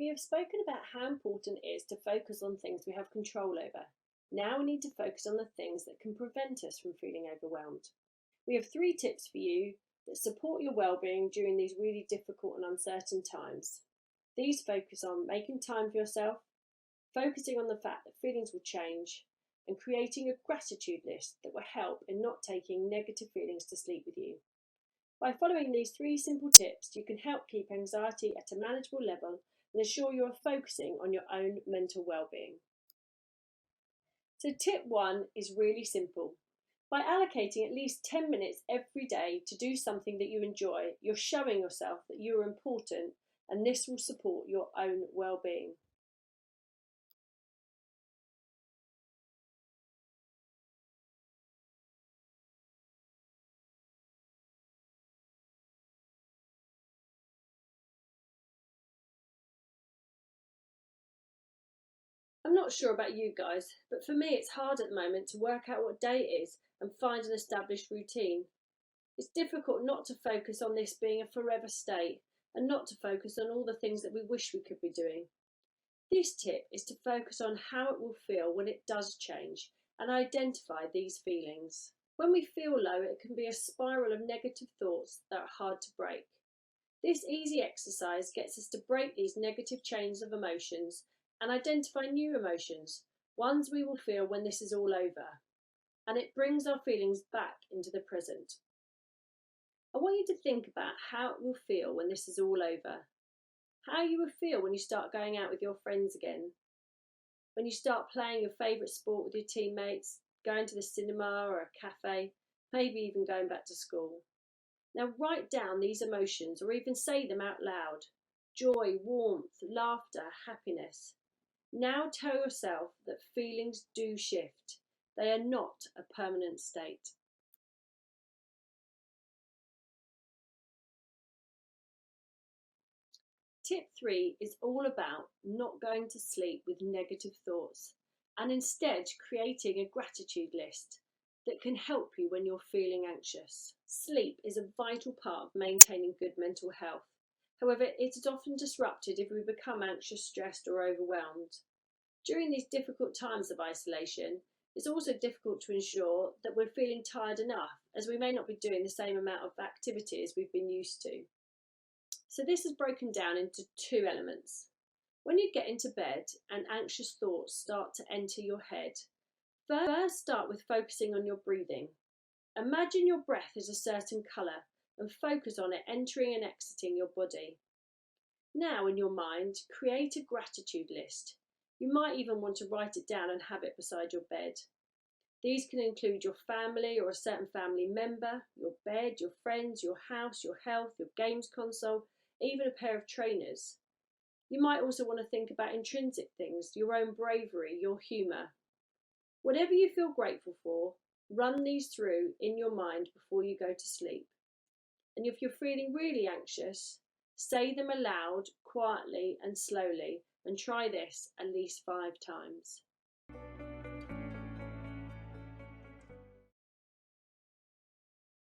have spoken about how important it is to focus on things we have control over. Now we need to focus on the things that can prevent us from feeling overwhelmed. We have 3 tips for you that support your well-being during these really difficult and uncertain times. These focus on making time for yourself, focusing on the fact that feelings will change, and creating a gratitude list that will help in not taking negative feelings to sleep with you. By following these 3 simple tips, you can help keep anxiety at a manageable level and ensure you are focusing on your own mental well-being. So tip 1 is really simple. By allocating at least 10 minutes every day to do something that you enjoy, you're showing yourself that you are important, and this will support your own well-being. I'm not sure about you guys, but for me it's hard at the moment to work out what day it is and find an established routine. It's difficult not to focus on this being a forever state and not to focus on all the things that we wish we could be doing. This tip is to focus on how it will feel when it does change and identify these feelings. When we feel low, it can be a spiral of negative thoughts that are hard to break. This easy exercise gets us to break these negative chains of emotions and identify new emotions, ones we will feel when this is all over, and it brings our feelings back into the present. I want you to think about how it will feel when this is all over. How you will feel when you start going out with your friends again, when you start playing your favourite sport with your teammates, going to the cinema or a cafe, maybe even going back to school. Now write down these emotions or even say them out loud. Joy, warmth, laughter, happiness. Now tell yourself that feelings do shift. They are not a permanent state. Tip 3 is all about not going to sleep with negative thoughts and instead creating a gratitude list that can help you when you're feeling anxious. Sleep is a vital part of maintaining good mental health. However, it is often disrupted if we become anxious, stressed, or overwhelmed. During these difficult times of isolation, it's also difficult to ensure that we're feeling tired enough, as we may not be doing the same amount of activities we've been used to. So this is broken down into 2 elements. When you get into bed and anxious thoughts start to enter your head, first start with focusing on your breathing. Imagine your breath is a certain colour and focus on it entering and exiting your body. Now in your mind, create a gratitude list. You might even want to write it down and have it beside your bed. These can include your family or a certain family member, your bed, your friends, your house, your health, your games console, even a pair of trainers. You might also want to think about intrinsic things, your own bravery, your humour. Whatever you feel grateful for, run these through in your mind before you go to sleep. And if you're feeling really anxious, say them aloud, quietly and slowly, and try this at least 5 times.